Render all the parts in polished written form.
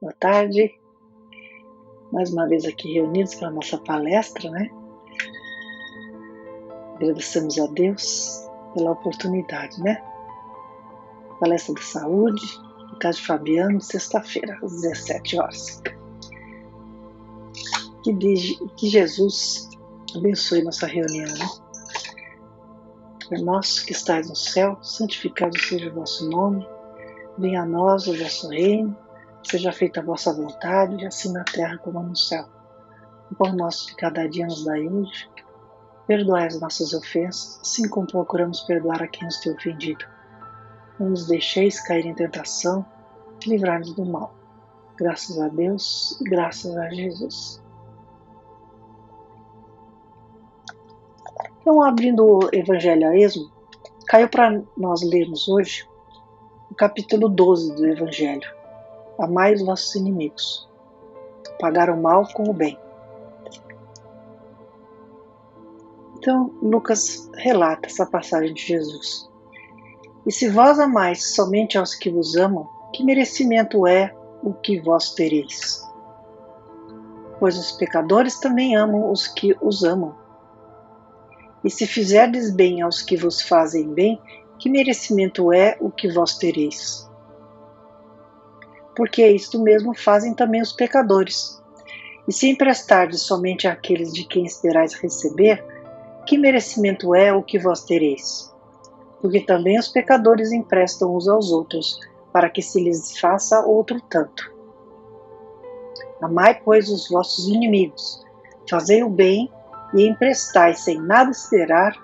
Boa tarde. Mais uma vez aqui reunidos para a nossa palestra, né? Agradecemos a Deus pela oportunidade, né? Palestra de saúde, no caso de Fabiano, sexta-feira, às 17 horas. Que Jesus abençoe nossa reunião, né? Pai nosso que estais no céu, santificado seja o vosso nome, venha a nós o vosso reino, seja feita a vossa vontade, assim na terra como no céu. O pão nosso de cada dia nos dai hoje, perdoai as nossas ofensas, assim como procuramos perdoar a quem nos tem ofendido. Não nos deixeis cair em tentação, livrai-nos do mal. Graças a Deus e graças a Jesus. Então, abrindo o Evangelho a esmo, caiu para nós lermos hoje o capítulo 12 do Evangelho. Amai os vossos inimigos, pagar o mal com o bem. Então, Lucas relata essa passagem de Jesus. E se vós amais somente aos que vos amam, que merecimento é o que vós tereis? Pois os pecadores também amam os que os amam. E se fizerdes bem aos que vos fazem bem, que merecimento é o que vós tereis? Porque isto mesmo fazem também os pecadores. E se emprestardes somente àqueles de quem esperais receber, que merecimento é o que vós tereis? Porque também os pecadores emprestam uns aos outros, para que se lhes faça outro tanto. Amai, pois, os vossos inimigos, fazei o bem e emprestai sem nada esperar,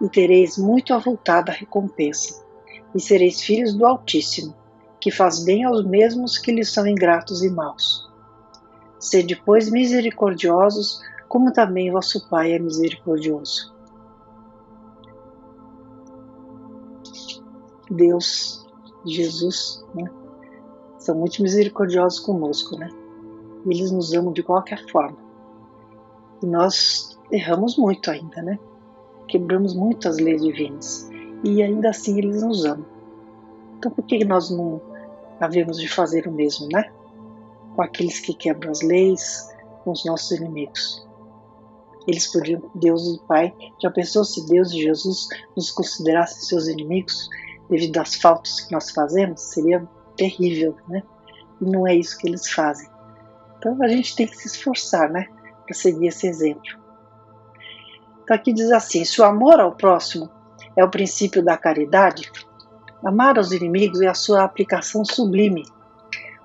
e tereis muito avultada recompensa, e sereis filhos do Altíssimo, que faz bem aos mesmos que lhes são ingratos e maus. Sede, pois, misericordiosos, como também vosso Pai é misericordioso. Deus, Jesus, né, são muito misericordiosos conosco, né? Eles nos amam de qualquer forma. E nós erramos muito ainda, né? Quebramos muito as leis divinas. E ainda assim eles nos amam. Então por que nós não havemos de fazer o mesmo, né? Com aqueles que quebram as leis, com os nossos inimigos. Eles podiam, Deus e Pai, já pensou se Deus e Jesus nos considerassem seus inimigos devido às faltas que nós fazemos? Seria terrível, né? E não é isso que eles fazem. Então a gente tem que se esforçar, né? Para seguir esse exemplo. Então aqui diz assim: se o amor ao próximo é o princípio da caridade, amar aos inimigos é a sua aplicação sublime,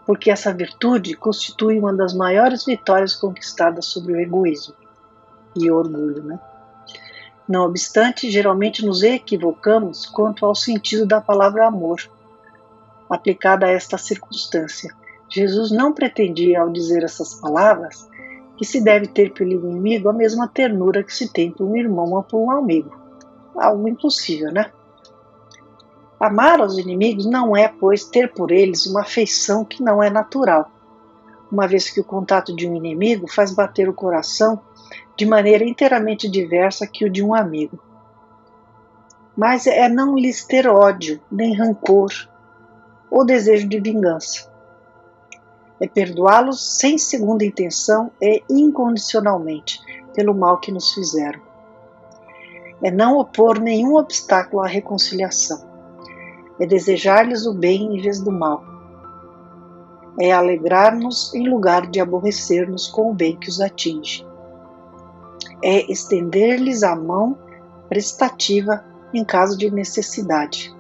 porque essa virtude constitui uma das maiores vitórias conquistadas sobre o egoísmo e o orgulho, né? Não obstante, geralmente nos equivocamos quanto ao sentido da palavra amor, aplicada a esta circunstância. Jesus não pretendia, ao dizer essas palavras, que se deve ter pelo inimigo a mesma ternura que se tem por um irmão ou por um amigo. Algo impossível, né? Amar aos inimigos não é, pois, ter por eles uma afeição que não é natural, uma vez que o contato de um inimigo faz bater o coração de maneira inteiramente diversa que o de um amigo. Mas é não lhes ter ódio, nem rancor, ou desejo de vingança. É perdoá-los sem segunda intenção e incondicionalmente pelo mal que nos fizeram. É não opor nenhum obstáculo à reconciliação. É desejar-lhes o bem em vez do mal. É alegrar-nos em lugar de aborrecer-nos com o bem que os atinge. É estender-lhes a mão prestativa em caso de necessidade.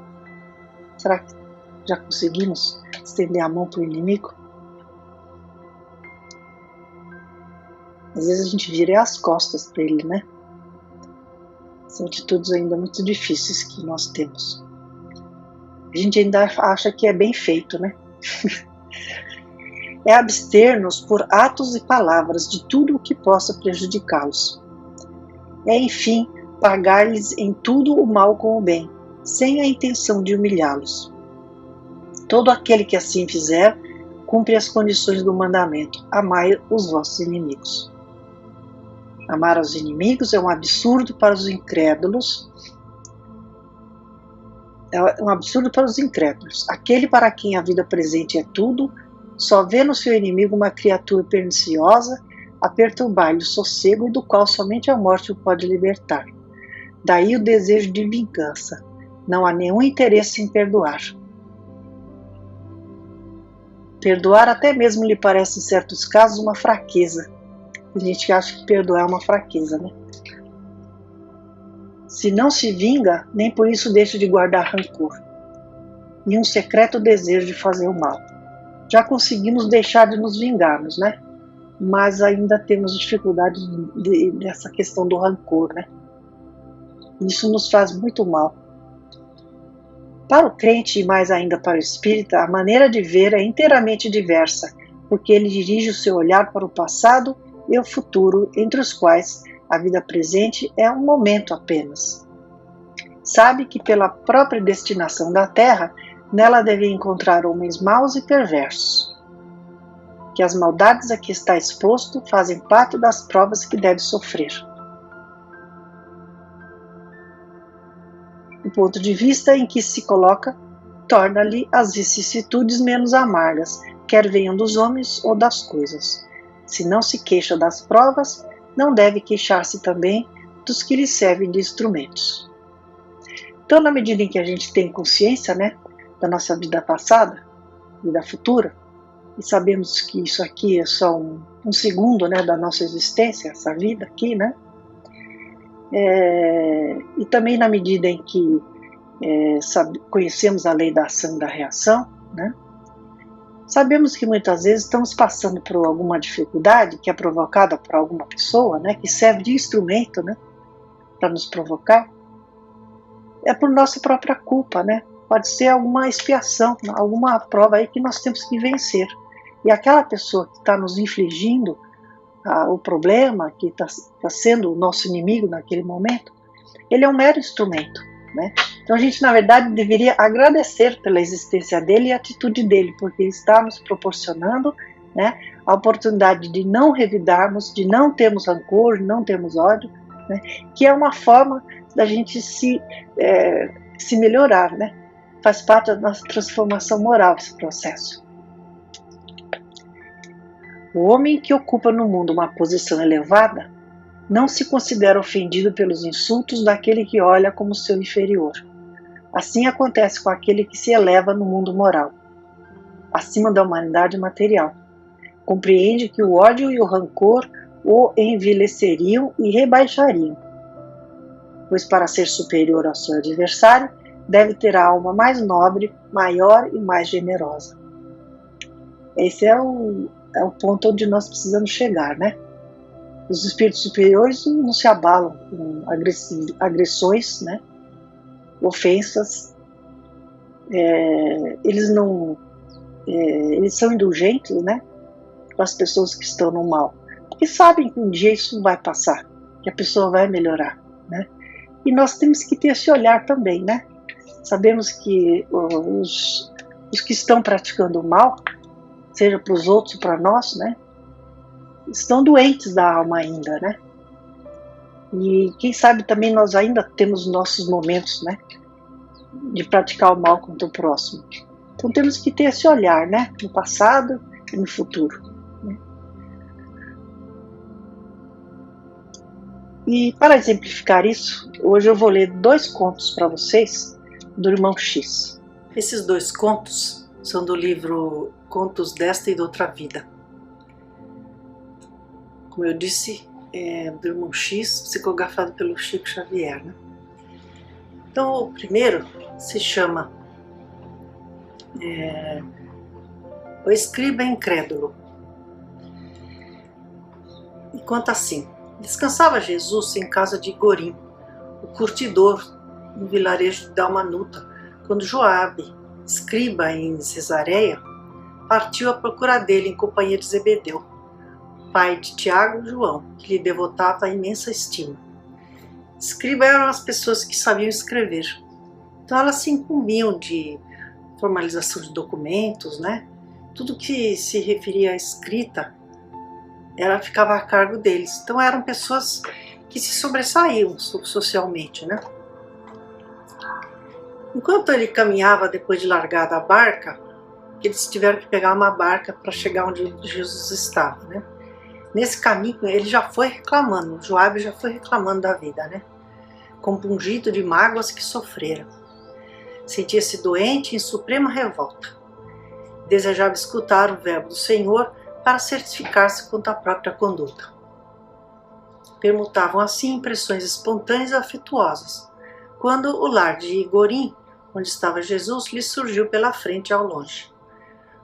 Será que já conseguimos estender a mão para o inimigo? Às vezes a gente vira as costas para ele, né? São atitudes ainda muito difíceis que nós temos. A gente ainda acha que é bem feito, né? É abster-nos por atos e palavras de tudo o que possa prejudicá-los. É, enfim, pagar-lhes em tudo o mal com o bem, sem a intenção de humilhá-los. Todo aquele que assim fizer, cumpre as condições do mandamento: amai os vossos inimigos. Amar aos inimigos é um absurdo para os incrédulos. É um absurdo para os incrédulos. Aquele para quem a vida presente é tudo, só vê no seu inimigo uma criatura perniciosa a perturbar-lhe o sossego e do qual somente a morte o pode libertar. Daí o desejo de vingança. Não há nenhum interesse em perdoar. Perdoar até mesmo lhe parece, em certos casos, uma fraqueza. Tem gente que acha que perdoar é uma fraqueza, né? Se não se vinga, nem por isso deixa de guardar rancor e um secreto desejo de fazer o mal. Já conseguimos deixar de nos vingarmos, né? Mas ainda temos dificuldade dessa questão do rancor, né? Isso nos faz muito mal. Para o crente e mais ainda para o espírita, a maneira de ver é inteiramente diversa, porque ele dirige o seu olhar para o passado e o futuro, entre os quais a vida presente é um momento apenas. Sabe que pela própria destinação da terra, nela deve encontrar homens maus e perversos. Que as maldades a que está exposto fazem parte das provas que deve sofrer. O ponto de vista em que se coloca torna-lhe as vicissitudes menos amargas, quer venham dos homens ou das coisas. Se não se queixa das provas, não deve queixar-se também dos que lhe servem de instrumentos. Então, na medida em que a gente tem consciência, né, da nossa vida passada e da futura, e sabemos que isso aqui é só um segundo, né, da nossa existência, essa vida aqui, né, e também na medida em que conhecemos a lei da ação e da reação, né, sabemos que muitas vezes estamos passando por alguma dificuldade que é provocada por alguma pessoa, né, que serve de instrumento, né, para nos provocar. É por nossa própria culpa, né? Pode ser alguma expiação, alguma prova aí que nós temos que vencer. E aquela pessoa que está nos infligindo o problema, que está sendo o nosso inimigo naquele momento, ele é um mero instrumento, né? Então a gente, na verdade, deveria agradecer pela existência dele e a atitude dele, porque ele está nos proporcionando, né, a oportunidade de não revidarmos, de não termos rancor, de não termos ódio, né, que é uma forma da gente se melhorar, né? Faz parte da nossa transformação moral esse processo. O homem que ocupa no mundo uma posição elevada não se considera ofendido pelos insultos daquele que olha como seu inferior. Assim acontece com aquele que se eleva no mundo moral, acima da humanidade material. Compreende que o ódio e o rancor o envileceriam e rebaixariam, pois para ser superior ao seu adversário, deve ter a alma mais nobre, maior e mais generosa. Esse é o ponto onde nós precisamos chegar, né? Os espíritos superiores não se abalam com agressões, né? Ofensas. Eles são indulgentes, né, com as pessoas que estão no mal, porque sabem que um dia isso vai passar, que a pessoa vai melhorar, né? E nós temos que ter esse olhar também, né? Sabemos que os que estão praticando o mal, seja para os outros ou para nós, né, estão doentes da alma ainda, né? E quem sabe também nós ainda temos nossos momentos, né, de praticar o mal contra o próximo. Então temos que ter esse olhar, né, no passado e no futuro, né? E para exemplificar isso, hoje eu vou ler 2 contos para vocês do Irmão X. Esses 2 contos são do livro Contos desta e de Outra Vida. Como eu disse, é do Irmão X, psicografado pelo Chico Xavier, né? Então o primeiro se chama O Escriba Incrédulo. E conta assim: descansava Jesus em casa de Gorim, o curtidor, no vilarejo de Dalmanuta, quando Joabe, escriba em Cesareia, partiu à procura dele em companhia de Zebedeu, pai de Tiago e João, que lhe devotava imensa estima. Escriba eram as pessoas que sabiam escrever, então elas se incumbiam de formalização de documentos, né? Tudo que se referia à escrita, ela ficava a cargo deles. Então eram pessoas que se sobressaíam socialmente, né? Enquanto ele caminhava depois de largada a barca, que eles tiveram que pegar uma barca para chegar onde Jesus estava, né? Nesse caminho ele já foi reclamando, Joabe já foi reclamando da vida, né? Compungido de mágoas que sofrera. Sentia-se doente em suprema revolta. Desejava escutar o verbo do Senhor para certificar-se quanto à própria conduta. Permutavam assim impressões espontâneas e afetuosas, quando o lar de Igorim, onde estava Jesus, lhe surgiu pela frente ao longe.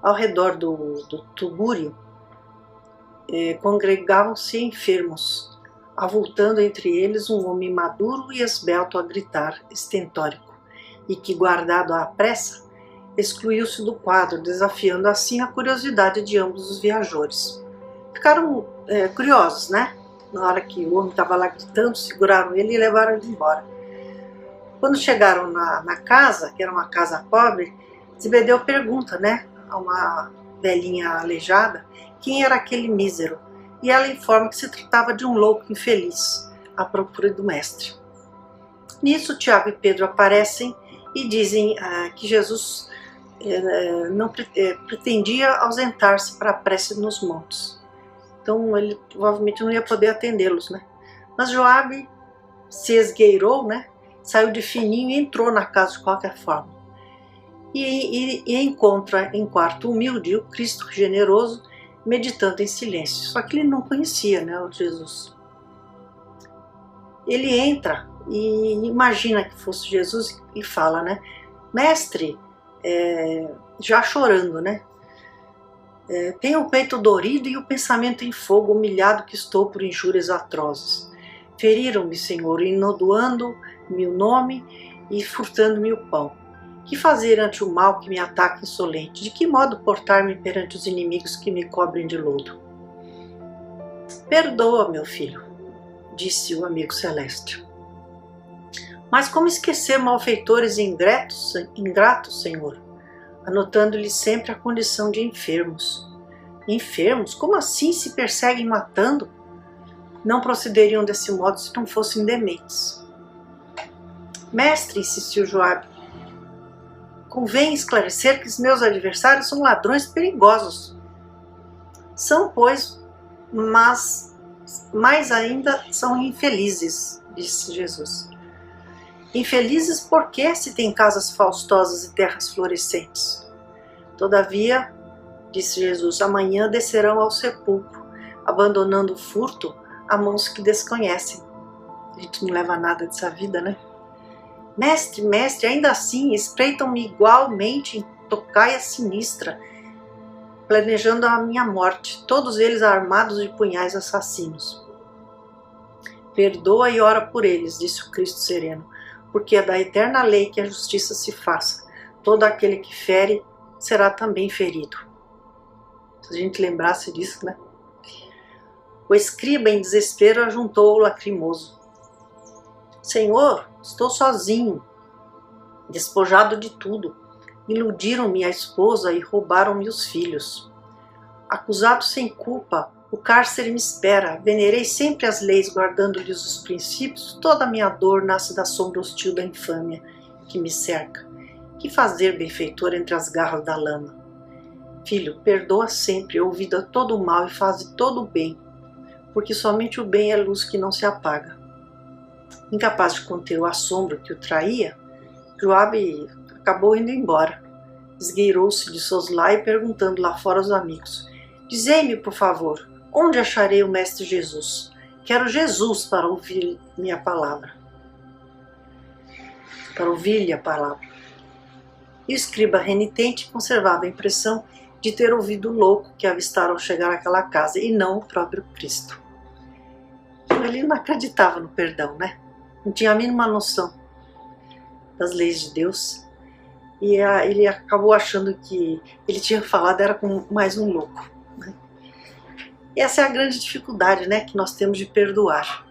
Ao redor do tubúrio, congregavam-se enfermos, avultando entre eles um homem maduro e esbelto a gritar, estentórico, e que, guardado à pressa, excluiu-se do quadro, desafiando assim a curiosidade de ambos os viajores. Ficaram curiosos, né? Na hora que o homem estava lá gritando, seguraram ele e levaram ele embora. Quando chegaram na casa, que era uma casa pobre, Zebedeu pergunta, né, a uma velhinha aleijada, quem era aquele mísero, e ela informa que se tratava de um louco infeliz, à procura do mestre. Nisso, Tiago e Pedro aparecem e dizem que Jesus não pretendia ausentar-se para a prece nos montes. Então ele provavelmente não ia poder atendê-los, né? Mas Joabe se esgueirou, né? Saiu de fininho e entrou na casa de qualquer forma. E encontra em quarto humilde o Cristo generoso meditando em silêncio. Só que ele não conhecia, né, o Jesus. Ele entra e imagina que fosse Jesus e fala, né? Mestre, já chorando, né? Tenho o peito dorido e o pensamento em fogo, humilhado que estou por injúrias atrozes. Feriram-me, Senhor, inodoando-me o nome e furtando-me o pão. Que fazer ante o mal que me ataca insolente? De que modo portar-me perante os inimigos que me cobrem de lodo? Perdoa, meu filho, disse o amigo celeste. Mas como esquecer malfeitores e ingratos, Senhor? Anotando-lhe sempre a condição de enfermos. Enfermos? Como assim se perseguem matando? Não procederiam desse modo se não fossem dementes. Mestre, insistiu Joabe, convém esclarecer que os meus adversários são ladrões perigosos. São, pois, mas mais ainda são infelizes, disse Jesus. Infelizes porque se têm casas faustosas e terras florescentes. Todavia, disse Jesus, amanhã descerão ao sepulcro, abandonando o furto a mãos que desconhecem. A gente não leva nada dessa vida, né? Mestre, mestre, ainda assim espreitam-me igualmente em tocaia sinistra, planejando a minha morte, todos eles armados de punhais assassinos. Perdoa e ora por eles, disse o Cristo sereno, porque é da eterna lei que a justiça se faça. Todo aquele que fere será também ferido. Se a gente lembrasse disso, né? O escriba, em desespero, ajuntou o lacrimoso. Senhor, estou sozinho, despojado de tudo. Iludiram-me a esposa e roubaram-me os filhos. Acusado sem culpa, o cárcere me espera. Venerei sempre as leis, guardando-lhes os princípios. Toda a minha dor nasce da sombra hostil da infâmia que me cerca. Que fazer, benfeitor, entre as garras da lama? Filho, perdoa sempre, ouvida todo o mal e faze todo o bem, porque somente o bem é luz que não se apaga. Incapaz de conter o assombro que o traía, Joabe acabou indo embora. Esgueirou-se de soslaio, perguntando lá fora aos amigos: Dizei-me, por favor, onde acharei o Mestre Jesus? Quero Jesus para ouvir minha palavra. Para ouvir-lhe a palavra. E o escriba renitente conservava a impressão de ter ouvido o louco que avistaram ao chegar àquela casa, e não o próprio Cristo. Ele não acreditava no perdão, né? Não tinha a mínima noção das leis de Deus. E ele acabou achando que ele tinha falado era com mais um louco. Né? E essa é a grande dificuldade, né, que nós temos de perdoar.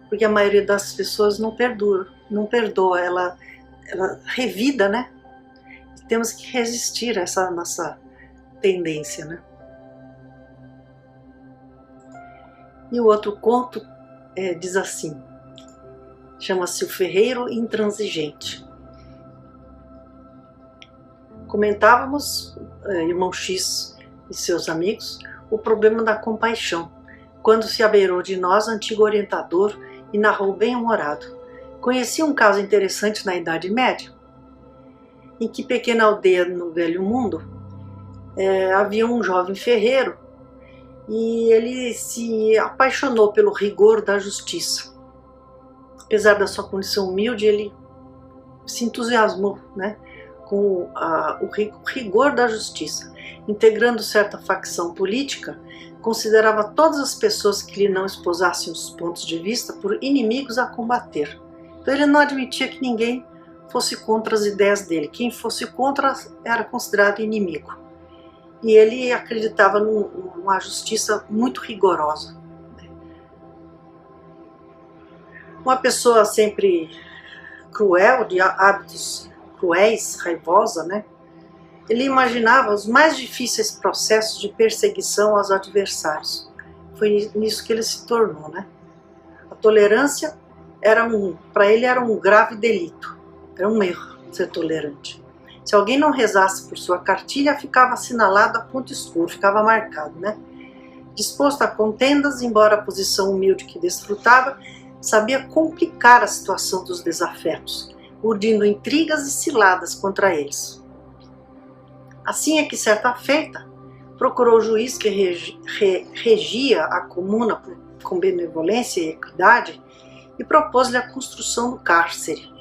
Porque a maioria das pessoas não perdoa, ela revida, né? E temos que resistir a essa nossa tendência, né? E o outro conto diz assim, chama-se O Ferreiro Intransigente. Comentávamos irmão X e seus amigos, o problema da compaixão, quando se abeirou de nós, antigo orientador, e narrou bem-humorado. Conheci um caso interessante na Idade Média, em que pequena aldeia no Velho Mundo havia um jovem ferreiro e ele se apaixonou pelo rigor da justiça. Apesar da sua condição humilde, ele se entusiasmou, né, com o rigor da justiça. Integrando certa facção política, considerava todas as pessoas que lhe não esposassem os pontos de vista por inimigos a combater. Então ele não admitia que ninguém fosse contra as ideias dele. Quem fosse contra era considerado inimigo. E ele acreditava numa justiça muito rigorosa. Uma pessoa sempre cruel, de hábitos cruéis, raivosa, né? Ele imaginava os mais difíceis processos de perseguição aos adversários. Foi nisso que ele se tornou, né? A tolerância para ele era um grave delito, era um erro ser tolerante. Se alguém não rezasse por sua cartilha, ficava assinalado a ponto escuro, ficava marcado, né? Disposto a contendas, embora a posição humilde que desfrutava, sabia complicar a situação dos desafetos, urdindo intrigas e ciladas contra eles. Assim é que, certa feita, procurou o juiz que regia a comuna com benevolência e equidade e propôs-lhe a construção do cárcere.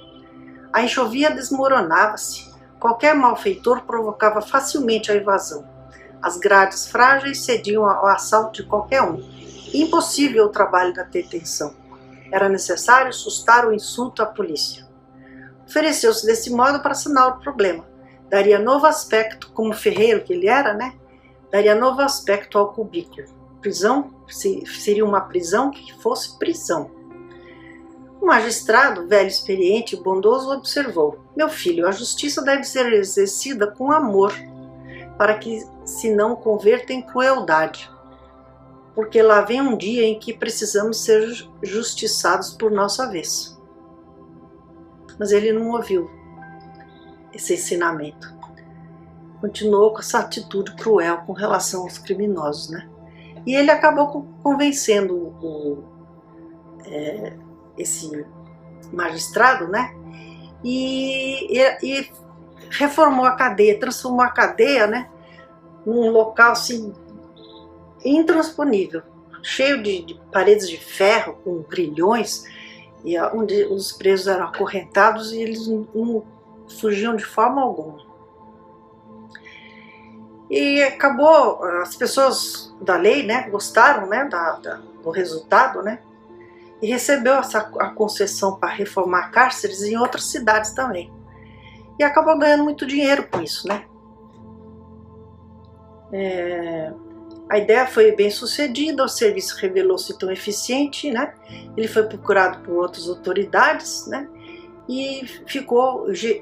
A enxovia desmoronava-se, qualquer malfeitor provocava facilmente a evasão. As grades frágeis cediam ao assalto de qualquer um. Impossível o trabalho da detenção. Era necessário sustar o insulto à polícia. Ofereceu-se desse modo para sanar o problema. Daria novo aspecto, como ferreiro que ele era, né? Daria novo aspecto ao cubículo. Prisão seria uma prisão que fosse prisão. O magistrado, velho, experiente e bondoso, observou: meu filho, a justiça deve ser exercida com amor, para que se não converta em crueldade. Porque lá vem um dia em que precisamos ser justiçados por nossa vez. Mas ele não ouviu esse ensinamento. Continuou com essa atitude cruel com relação aos criminosos, né? E ele acabou convencendo esse magistrado, né? E reformou a cadeia, transformou a cadeia, né, num local assim intransponível, cheio de paredes de ferro com grilhões, e onde os presos eram acorrentados e eles não fugiam de forma alguma. E acabou, as pessoas da lei, né, gostaram, né, do resultado, né, e recebeu a concessão para reformar cárceres em outras cidades também. E acabou ganhando muito dinheiro com isso, né. A ideia foi bem sucedida, o serviço revelou-se tão eficiente, né, ele foi procurado por outras autoridades, né, e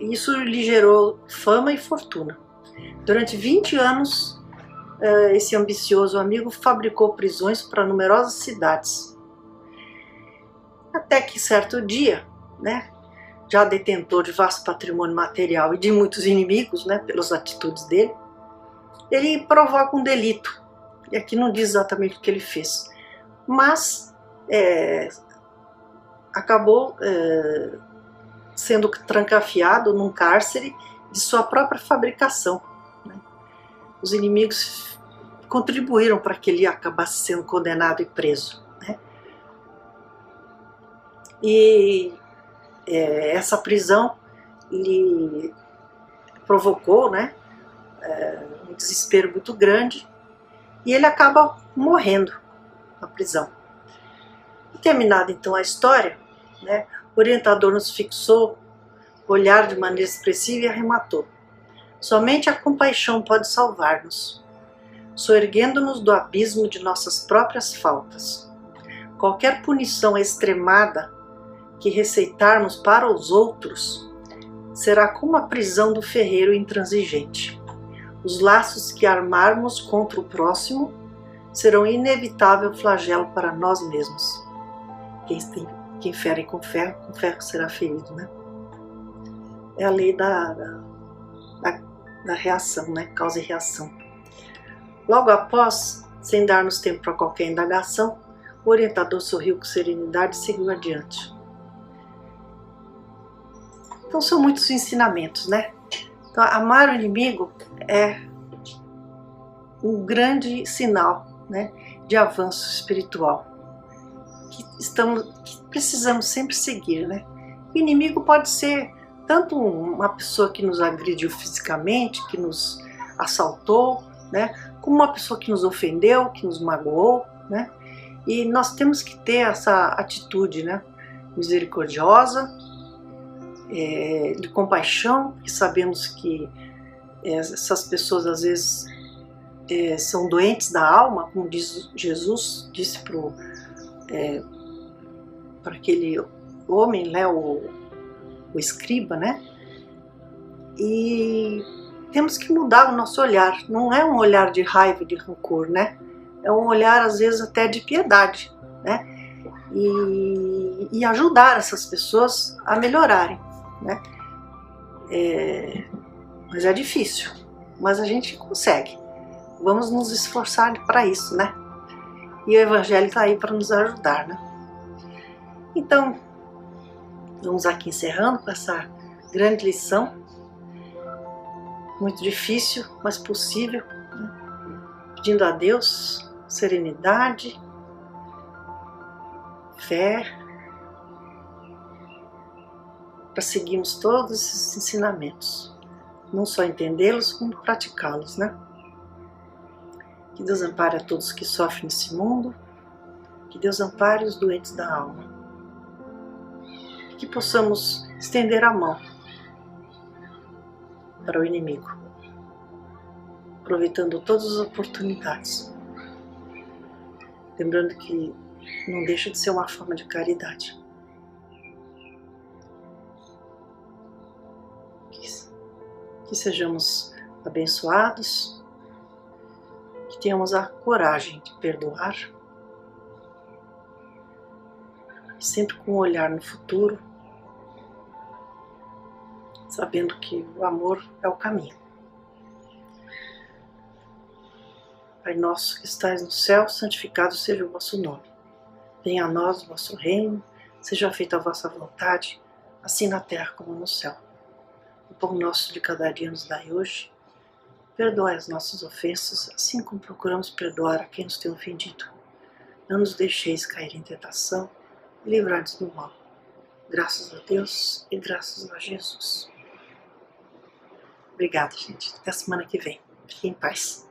isso lhe gerou fama e fortuna. Durante 20 anos, esse ambicioso amigo fabricou prisões para numerosas cidades. Até que certo dia, né, já detentor de vasto patrimônio material e de muitos inimigos, né, pelas atitudes dele, ele provoca um delito. E aqui não diz exatamente o que ele fez, mas acabou sendo trancafiado num cárcere de sua própria fabricação, né? Os inimigos contribuíram para que ele acabasse sendo condenado e preso, né? E essa prisão lhe provocou, né, um desespero muito grande, e ele acaba morrendo na prisão. E terminada então a história, né, o orientador nos fixou o olhar de maneira expressiva e arrematou: somente a compaixão pode salvar-nos, soerguendo-nos do abismo de nossas próprias faltas. Qualquer punição extremada que receitarmos para os outros será como a prisão do ferreiro intransigente. Os laços que armarmos contra o próximo serão inevitável flagelo para nós mesmos. Quem fere com ferro será ferido, né? É a lei da reação, né? Causa e reação. Logo após, sem dar-nos tempo para qualquer indagação, o orientador sorriu com serenidade e seguiu adiante. Então são muitos ensinamentos, né? Então, amar o inimigo é um grande sinal, né, de avanço espiritual que precisamos sempre seguir, né? O inimigo pode ser tanto uma pessoa que nos agrediu fisicamente, que nos assaltou, né, como uma pessoa que nos ofendeu, que nos magoou, né? E nós temos que ter essa atitude, né, misericordiosa, de compaixão, porque sabemos que essas pessoas às vezes são doentes da alma, como diz Jesus, disse para aquele homem, né, o escriba, né? E temos que mudar o nosso olhar. Não é um olhar de raiva, de rancor, né? É um olhar às vezes até de piedade, né? E ajudar essas pessoas a melhorarem, né? Mas é difícil, mas a gente consegue. Vamos nos esforçar para isso, né? E o Evangelho está aí para nos ajudar, né? Então, vamos aqui encerrando com essa grande lição, muito difícil, mas possível, né? Pedindo a Deus serenidade, fé, para seguirmos todos esses ensinamentos, não só entendê-los, como praticá-los, né? Que Deus ampare a todos que sofrem nesse mundo, que Deus ampare os doentes da alma, que possamos estender a mão para o inimigo, aproveitando todas as oportunidades, lembrando que não deixa de ser uma forma de caridade. Que sejamos abençoados, que tenhamos a coragem de perdoar, sempre com um olhar no futuro, sabendo que o amor é o caminho. Pai nosso que estais no céu, santificado seja o vosso nome. Venha a nós o vosso reino, seja feita a vossa vontade, assim na terra como no céu. O pão nosso de cada dia nos dai hoje. Perdoai as nossas ofensas, assim como procuramos perdoar a quem nos tem ofendido. Não nos deixeis cair em tentação e livrai-nos do mal. Graças a Deus e graças a Jesus. Obrigada, gente. Até a semana que vem. Fiquem em paz.